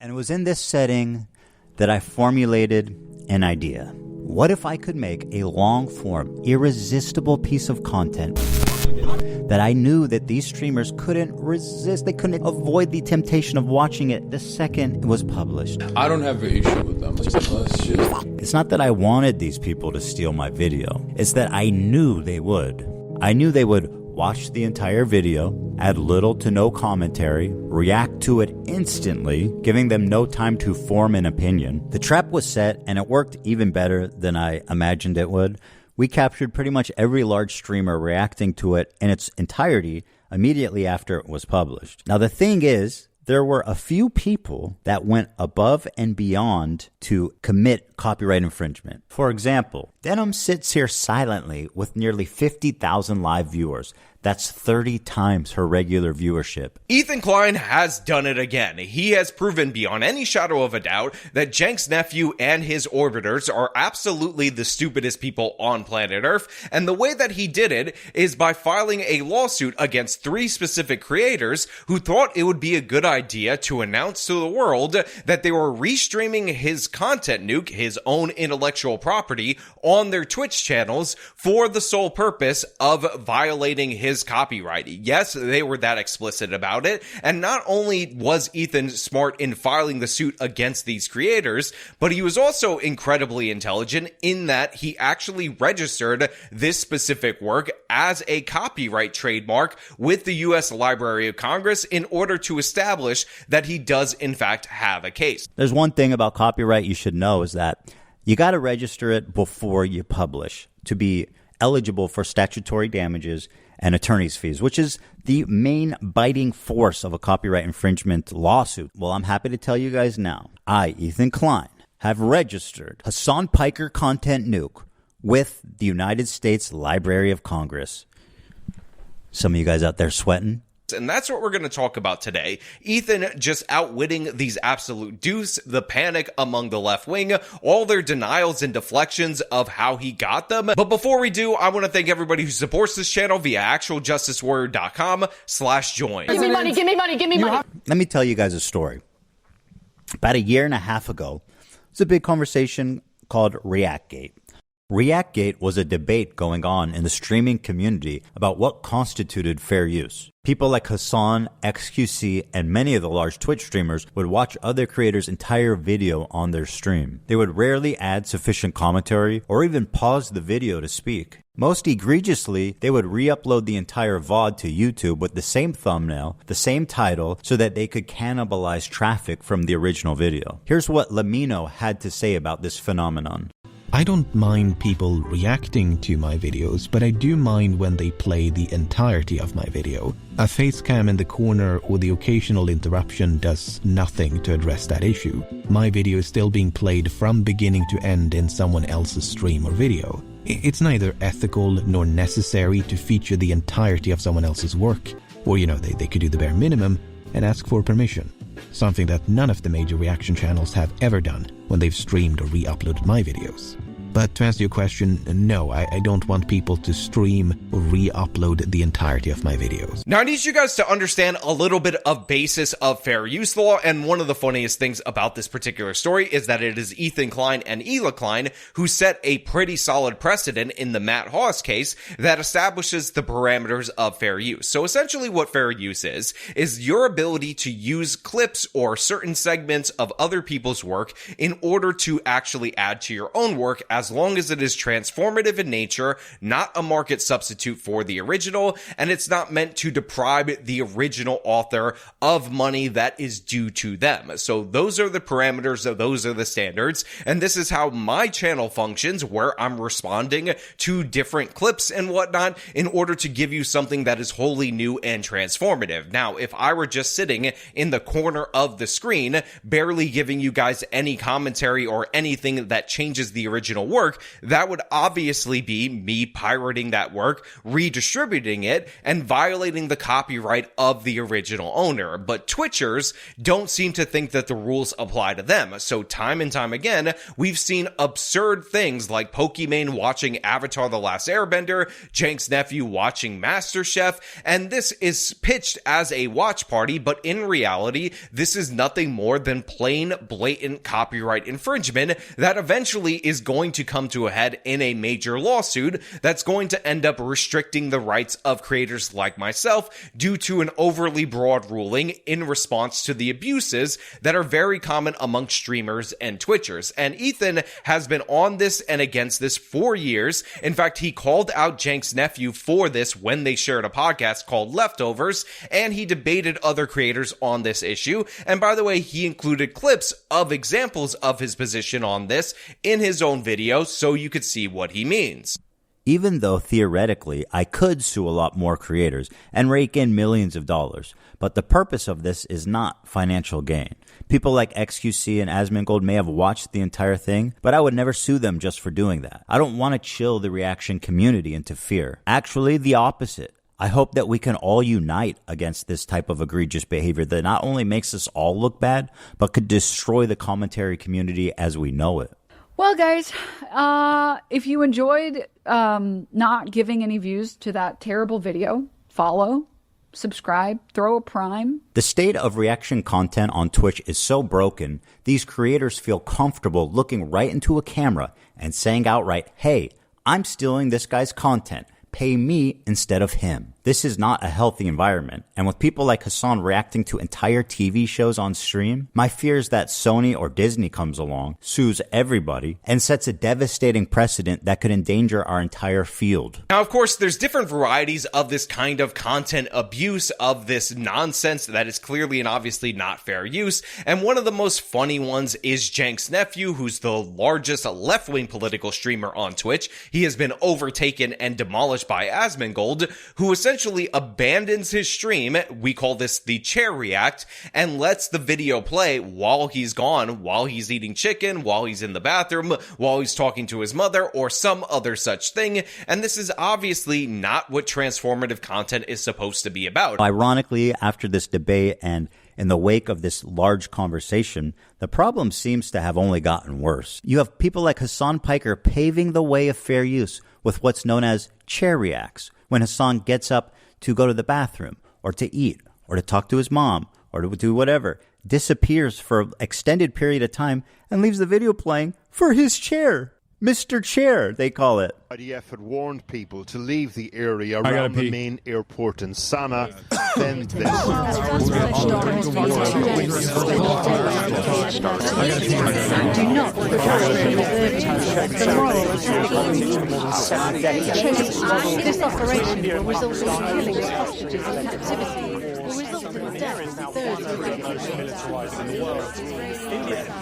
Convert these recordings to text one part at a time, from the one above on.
And it was in this setting that I formulated an idea. What if I could make a long-form, irresistible piece of content that I knew that these streamers couldn't resist? They couldn't avoid the temptation of watching it the second it was published. I don't have an issue with them. It's not that I wanted these people to steal my video. It's that I knew they would. I knew they would watch the entire video, add little to no commentary, react to it instantly, giving them no time to form an opinion. The trap was set, and it worked even better than I imagined it would. We captured pretty much every large streamer reacting to it in its entirety immediately after it was published. Now, the thing is, there were a few people that went above and beyond to commit copyright infringement. For example, Denim sits here silently with nearly 50,000 live viewers. That's 30 times her regular viewership. Ethan Klein has done it again. He has proven beyond any shadow of a doubt that Cenk's nephew and his orbiters are absolutely the stupidest people on planet Earth, and the way that he did it is by filing a lawsuit against 3 specific creators who thought it would be a good idea to announce to the world that they were restreaming his content nuke, his own intellectual property, on their Twitch channels for the sole purpose of violating his copyright. Yes, they were that explicit about it. And not only was Ethan smart in filing the suit against these creators, but he was also incredibly intelligent in that he actually registered this specific work as a copyright trademark with the U.S. Library of Congress in order to establish that he does in fact have a case. There's one thing about copyright you should know is that you got to register it before you publish to be eligible for statutory damages and attorney's fees, which is the main biting force of a copyright infringement lawsuit. Well, I'm happy to tell you guys now, I, Ethan Klein, have registered Hassan Piker Content Nuke with the United States Library of Congress. Some of you guys out there sweating? And that's what we're going to talk about today. Ethan just outwitting these absolute deuce, the panic among the left wing, all their denials and deflections of how he got them. But before we do, I want to thank everybody who supports this channel via actualjusticewarrior.com/join. Give me money, give me money, give me money. Let me tell you guys a story. About a year and a half ago, it's a big conversation called ReactGate. ReactGate was a debate going on in the streaming community about what constituted fair use. People like Hassan, XQC, and many of the large Twitch streamers would watch other creators' entire video on their stream. They would rarely add sufficient commentary or even pause the video to speak. Most egregiously, they would re-upload the entire VOD to YouTube with the same thumbnail, the same title, so that they could cannibalize traffic from the original video. Here's what Lamino had to say about this phenomenon. I don't mind people reacting to my videos, but I do mind when they play the entirety of my video. A face cam in the corner or the occasional interruption does nothing to address that issue. My video is still being played from beginning to end in someone else's stream or video. It's neither ethical nor necessary to feature the entirety of someone else's work. Or, they could do the bare minimum and ask for permission. Something that none of the major reaction channels have ever done when they've streamed or re-uploaded my videos. But to answer your question, no, I don't want people to stream or re-upload the entirety of my videos. Now, I need you guys to understand a little bit of basis of fair use law, and one of the funniest things about this particular story is that it is Ethan Klein and Ela Klein who set a pretty solid precedent in the Matt Haas case that establishes the parameters of fair use. So essentially what fair use is your ability to use clips or certain segments of other people's work in order to actually add to your own work, as long as it is transformative in nature, not a market substitute for the original, and it's not meant to deprive the original author of money that is due to them. So those are the parameters, those are the standards, and this is how my channel functions, where I'm responding to different clips and whatnot in order to give you something that is wholly new and transformative. Now, if I were just sitting in the corner of the screen, barely giving you guys any commentary or anything that changes the original work, that would obviously be me pirating that work, redistributing it, and violating the copyright of the original owner. But Twitchers don't seem to think that the rules apply to them. So time and time again, we've seen absurd things like Pokimane watching Avatar: The Last Airbender, Cenk's nephew watching MasterChef, and this is pitched as a watch party, but in reality, this is nothing more than plain, blatant copyright infringement that eventually is going to come to a head in a major lawsuit that's going to end up restricting the rights of creators like myself due to an overly broad ruling in response to the abuses that are very common among streamers and Twitchers. And Ethan has been on this and against this for years. In fact, he called out Cenk's nephew for this when they shared a podcast called Leftovers, and he debated other creators on this issue. And by the way, he included clips of examples of his position on this in his own video so you could see what he means. Even though theoretically I could sue a lot more creators and rake in millions of dollars, but the purpose of this is not financial gain. People like XQC and Asmongold may have watched the entire thing, but I would never sue them just for doing that. I don't want to chill the reaction community into fear. Actually, the opposite. I hope that we can all unite against this type of egregious behavior that not only makes us all look bad, but could destroy the commentary community as we know it. Well, guys, if you enjoyed not giving any views to that terrible video, follow, subscribe, throw a prime. The state of reaction content on Twitch is so broken, these creators feel comfortable looking right into a camera and saying outright, hey, I'm stealing this guy's content. Pay me instead of him. This is not a healthy environment. And with people like Hassan reacting to entire TV shows on stream, my fear is that Sony or Disney comes along, sues everybody, and sets a devastating precedent that could endanger our entire field. Now, of course, there's different varieties of this kind of content abuse, of this nonsense that is clearly and obviously not fair use. And one of the most funny ones is Cenk's nephew, who's the largest left-wing political streamer on Twitch. He has been overtaken and demolished by Asmongold, who essentially abandons his stream, we call this the chair react, and lets the video play while he's gone, while he's eating chicken, while he's in the bathroom, while he's talking to his mother, or some other such thing. And this is obviously not what transformative content is supposed to be about. Ironically, after this debate and in the wake of this large conversation, the problem seems to have only gotten worse. You have people like Hassan Piker paving the way of fair use with what's known as chair reacts, when Hassan gets up to go to the bathroom or to eat or to talk to his mom or to do whatever, disappears for an extended period of time and leaves the video playing for his chair. Mr. Chair, they call it. IDF had warned people to leave the area around the main airport in Sana'a. Then this. This operation will result in killings, hostages and captivity. Will result in the deaths of those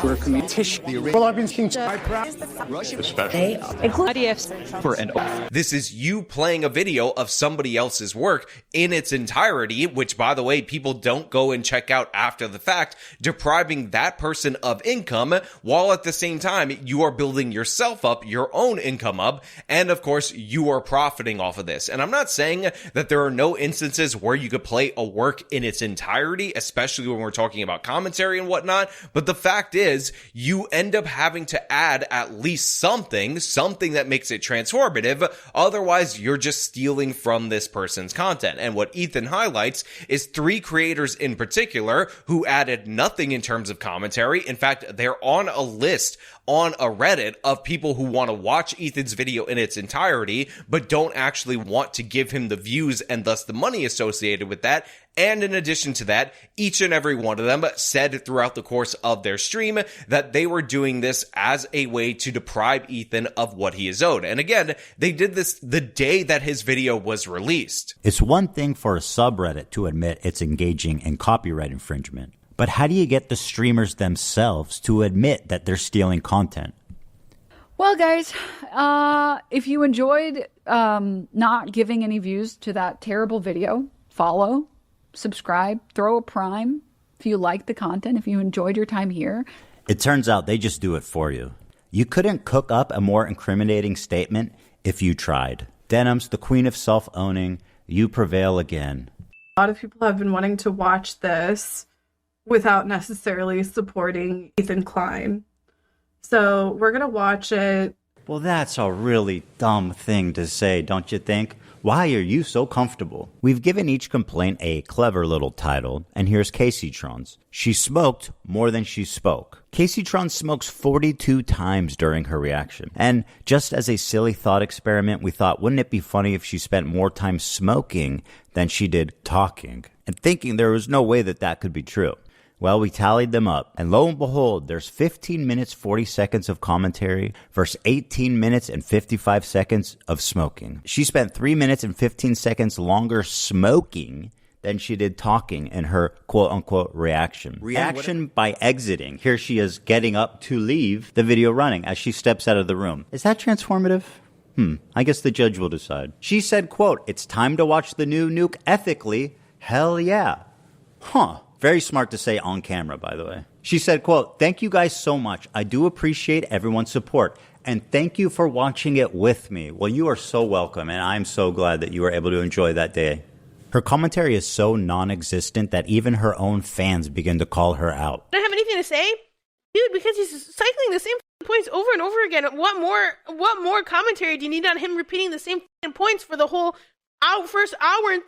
who are committed. Well, I've been seeing This is you playing a video of somebody else's work in its entirety, which, by the way, people don't go and check out after the fact, depriving that person of income, while at the same time you are building yourself up, your own income up, and of course you are profiting off of this. And I'm not saying that there are no instances where you could play a work in its entirety, especially when we're talking about commentary and whatnot, but the fact is you end up having to add at least something that makes it transformative. Otherwise, you're just stealing from this person's content. And what Ethan highlights is 3 creators in particular who added nothing in terms of commentary. In fact, they're on a list on a Reddit of people who want to watch Ethan's video in its entirety, but don't actually want to give him the views and thus the money associated with that. And in addition to that, each and every one of them said throughout the course of their stream that they were doing this as a way to deprive Ethan of what he is owed. And again, they did this the day that his video was released. It's one thing for a subreddit to admit it's engaging in copyright infringement, but how do you get the streamers themselves to admit that they're stealing content? Well, guys, if you enjoyed not giving any views to that terrible video, follow, subscribe, throw a prime if you like the content, if you enjoyed your time here. It turns out they just do it for you. You couldn't cook up a more incriminating statement if you tried. Denim's the queen of self-owning. You prevail again. A lot of people have been wanting to watch this without necessarily supporting Ethan Klein. So we're going to watch it. Well, that's a really dumb thing to say, don't you think? Why are you so comfortable? We've given each complaint a clever little title, and here's Caseytron's. She smoked more than she spoke. Caseytron smokes 42 times during her reaction. And just as a silly thought experiment, we thought, wouldn't it be funny if she spent more time smoking than she did talking? And thinking there was no way that that could be true. Well, we tallied them up, and lo and behold, there's 15 minutes 40 seconds of commentary versus 18 minutes and 55 seconds of smoking. She spent 3 minutes and 15 seconds longer smoking than she did talking in her quote-unquote reaction. Reaction by exiting. Here she is getting up to leave the video running as she steps out of the room. Is that transformative? I guess the judge will decide. She said, quote, "It's time to watch the new nuke ethically. Hell yeah." Very smart to say on camera, by the way. She said, quote, "Thank you guys so much. I do appreciate everyone's support. And thank you for watching it with me." Well, you are so welcome, and I'm so glad that you were able to enjoy that day. Her commentary is so non-existent that even her own fans begin to call her out. I don't have anything to say? Dude, because he's cycling the same points over and over again. What more commentary do you need on him repeating the same points for the whole first hour and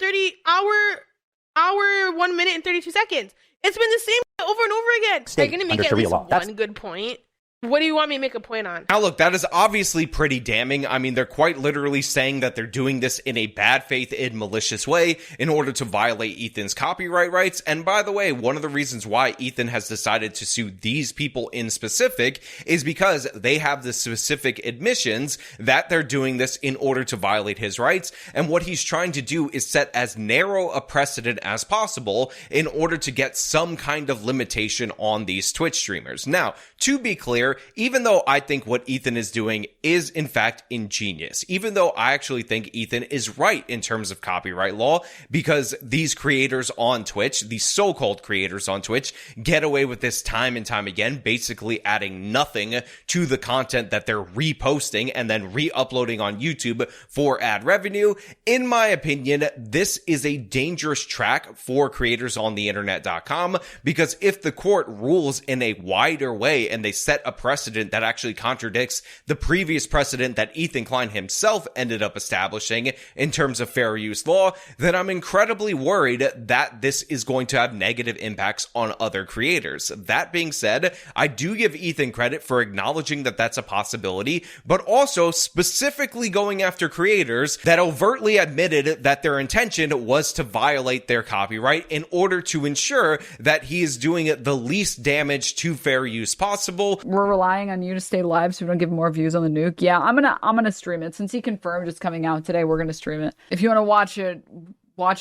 1 minute and 32 seconds. It's been the same over and over again. Are you going to make at least one good point? What do you want me to make a point on? Now, look, that is obviously pretty damning. I mean, they're quite literally saying that they're doing this in a bad faith and malicious way in order to violate Ethan's copyright rights. And by the way, one of the reasons why Ethan has decided to sue these people in specific is because they have the specific admissions that they're doing this in order to violate his rights. And what he's trying to do is set as narrow a precedent as possible in order to get some kind of limitation on these Twitch streamers. Now, to be clear, even though I think what Ethan is doing is in fact ingenious, even though I actually think Ethan is right in terms of copyright law, because these creators on Twitch, these so-called creators on Twitch, get away with this time and time again, basically adding nothing to the content that they're reposting and then re-uploading on YouTube for ad revenue. In my opinion, this is a dangerous track for creators on the internet.com, because if the court rules in a wider way and they set a precedent that actually contradicts the previous precedent that Ethan Klein himself ended up establishing in terms of fair use law, then I'm incredibly worried that this is going to have negative impacts on other creators. That being said, I do give Ethan credit for acknowledging that that's a possibility, but also specifically going after creators that overtly admitted that their intention was to violate their copyright in order to ensure that he is doing the least damage to fair use possible. We're relying on you to stay live so we don't give more views on the nuke. Yeah, I'm gonna stream it. Since he confirmed it's coming out today, we're gonna stream it. If you want to watch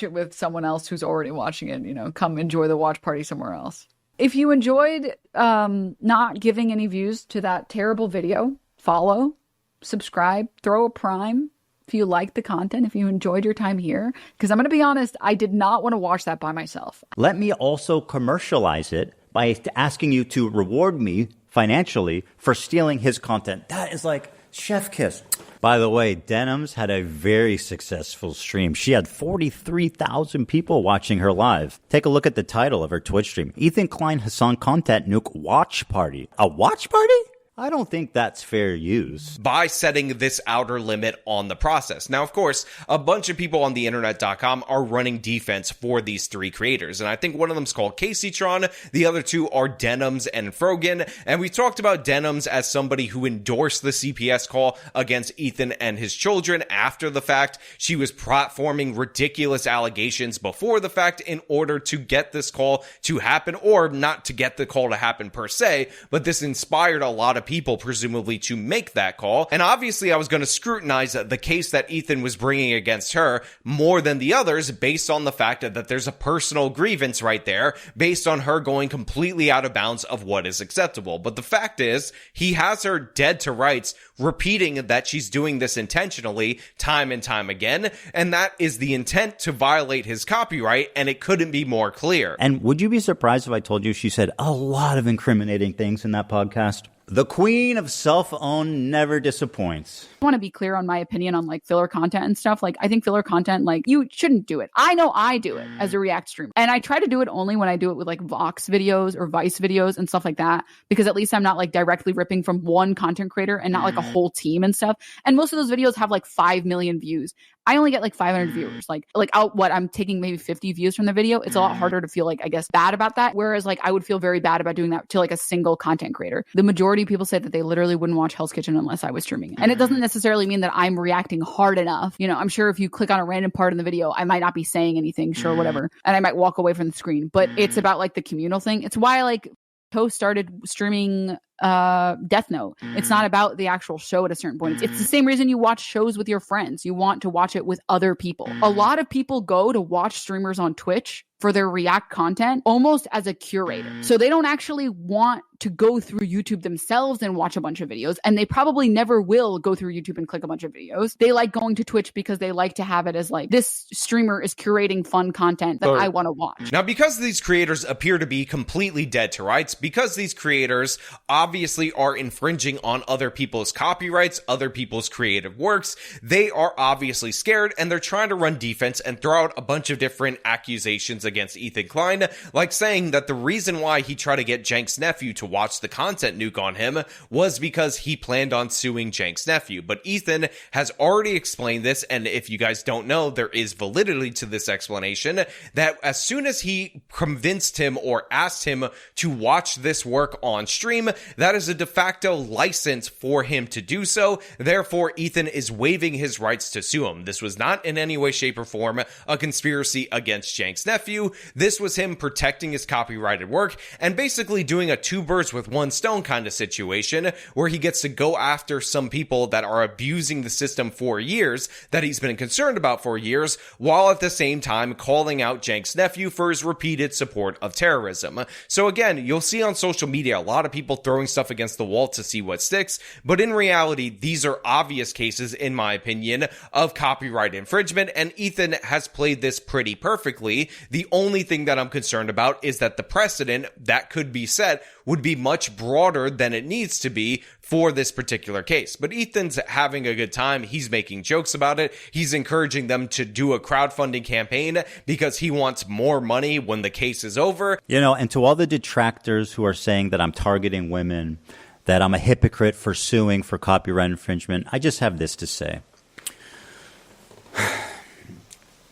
it with someone else who's already watching it, come enjoy the watch party somewhere else. If you enjoyed not giving any views to that terrible video, follow, subscribe, throw a prime if you like the content, if you enjoyed your time here. Because I'm going to be honest, I did not want to watch that by myself. Let me also commercialize it by asking you to reward me financially for stealing his content. That is like chef kiss. By the way, Denims had a very successful stream. She had 43,000 people watching her live. Take a look at the title of her Twitch stream. Ethan Klein Hassan Content Nuke Watch Party. A watch party? I don't think that's fair use. By setting this outer limit on the process. Now, of course, a bunch of people on the internet.com are running defense for these three creators. And I think one of them is called Caseytron. The other two are Denims and Frogan. And we talked about Denims as somebody who endorsed the CPS call against Ethan and his children after the fact. She was platforming ridiculous allegations before the fact in order to get this call to happen, or not to get the call to happen per se, but this inspired a lot of people presumably to make that call. And obviously I was going to scrutinize the case that Ethan was bringing against her more than the others based on the fact that there's a personal grievance right there based on her going completely out of bounds of what is acceptable. But the fact is, he has her dead to rights, repeating that she's doing this intentionally time and time again, and that is the intent to violate his copyright, and it couldn't be more clear. And would you be surprised if I told you she said a lot of incriminating things in that podcast? The queen of self-own never disappoints. I want to be clear on my opinion on like filler content and stuff. Like, I think filler content, like, you shouldn't do it. I know I do it as a React streamer. And I try to do it only when I do it with like Vox videos or Vice videos and stuff like that, because at least I'm not like directly ripping from one content creator and not like a whole team and stuff. And most of those videos have like 5 million views. I only get like 500 viewers. I'm taking maybe 50 views from the video. It's a lot harder to feel like, I guess, bad about that. Whereas like I would feel very bad about doing that to like a single content creator. The majority of people say that they literally wouldn't watch Hell's Kitchen unless I was streaming it. And it doesn't necessarily mean that I'm reacting hard enough. You know, I'm sure if you click on a random part in the video, I might not be saying anything, sure, whatever. And I might walk away from the screen. But it's about like the communal thing. It's why like Toast started streaming Death Note. It's not about the actual show at a certain point. It's the same reason you watch shows with your friends. You want to watch it with other people. A lot of people go to watch streamers on Twitch for their React content almost as a curator. So they don't actually want to go through YouTube themselves and watch a bunch of videos. And they probably never will go through YouTube and click a bunch of videos. They like going to Twitch because they like to have it as like, this streamer is curating fun content that I want to watch. Now, because these creators appear to be completely dead to rights, because these creators obviously are infringing on other people's copyrights, other people's creative works, they are obviously scared and they're trying to run defense and throw out a bunch of different accusations against Ethan Klein, like saying that the reason why he tried to get Cenk's nephew to watch the content nuke on him was because he planned on suing Cenk's nephew. But Ethan has already explained this, and if you guys don't know, there is validity to this explanation, that as soon as he convinced him or asked him to watch this work on stream, that is a de facto license for him to do so. Therefore, Ethan is waiving his rights to sue him. This was not in any way, shape, or form a conspiracy against Cenk's nephew. This was him protecting his copyrighted work and basically doing a 2 birds with 1 stone kind of situation, where he gets to go after some people that are abusing the system for years, that he's been concerned about for years, while at the same time calling out Cenk's nephew for his repeated support of terrorism. So again, you'll see on social media a lot of people throwing stuff against the wall to see what sticks, but in reality, these are obvious cases, in my opinion, of copyright infringement, and Ethan has played this pretty perfectly. The only thing that I'm concerned about is that the precedent that could be set would be much broader than it needs to be for this particular case. But Ethan's having a good time. He's making jokes about it. He's encouraging them to do a crowdfunding campaign because he wants more money when the case is over. You know, and to all the detractors who are saying that I'm targeting women, that I'm a hypocrite for suing for copyright infringement, I just have this to say.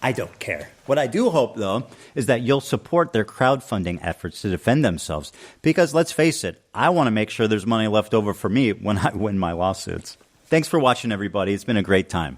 I don't care. What I do hope, though, is that you'll support their crowdfunding efforts to defend themselves. Because let's face it, I want to make sure there's money left over for me when I win my lawsuits. Thanks for watching, everybody. It's been a great time.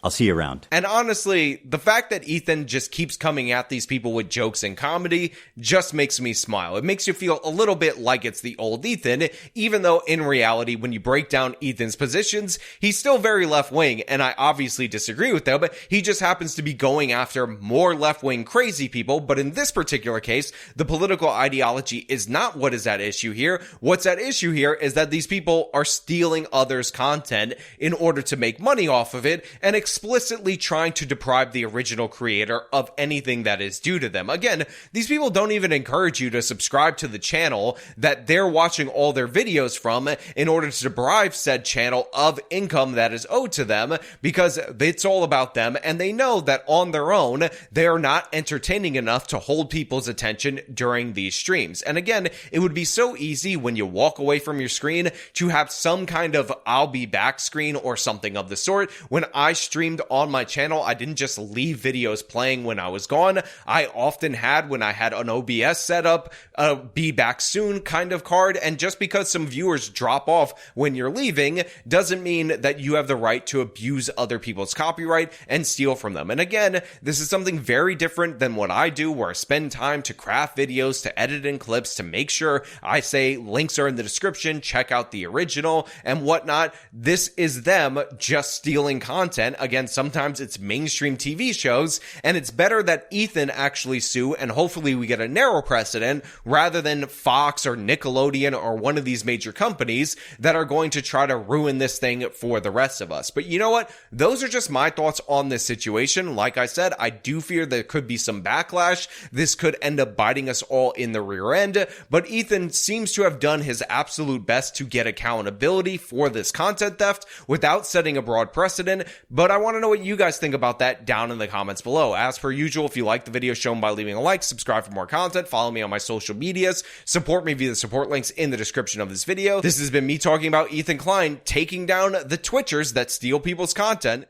I'll see you around. And honestly, the fact that Ethan just keeps coming at these people with jokes and comedy just makes me smile. It makes you feel a little bit like it's the old Ethan, even though in reality, when you break down Ethan's positions, he's still very left-wing, and I obviously disagree with that, but he just happens to be going after more left-wing crazy people. But in this particular case, the political ideology is not what is at issue here. What's at issue here is that these people are stealing others' content in order to make money off of it, and explicitly trying to deprive the original creator of anything that is due to them. Again, these people don't even encourage you to subscribe to the channel that they're watching all their videos from in order to deprive said channel of income that is owed to them, because it's all about them, and they know that on their own, they are not entertaining enough to hold people's attention during these streams. And again, it would be so easy when you walk away from your screen to have some kind of I'll be back screen or something of the sort. When I streamed on my channel, I didn't just leave videos playing when I was gone. I often had, when I had an OBS set up, a be back soon kind of card. And just because some viewers drop off when you're leaving doesn't mean that you have the right to abuse other people's copyright and steal from them. And again, this is something very different than what I do, where I spend time to craft videos, to edit in clips, to make sure I say links are in the description, check out the original and whatnot. This is them just stealing content. Again, again, sometimes it's mainstream TV shows, and it's better that Ethan actually sue, and hopefully we get a narrow precedent rather than Fox or Nickelodeon or one of these major companies that are going to try to ruin this thing for the rest of us. But you know what? Those are just my thoughts on this situation. Like I said, I do fear there could be some backlash. This could end up biting us all in the rear end, but Ethan seems to have done his absolute best to get accountability for this content theft without setting a broad precedent. But I want to know what you guys think about that down in the comments below. As per usual, if you like the video, show them by leaving a like, subscribe for more content, follow me on my social medias, support me via the support links in the description of this video. This has been me talking about Ethan Klein taking down the Twitchers that steal people's content.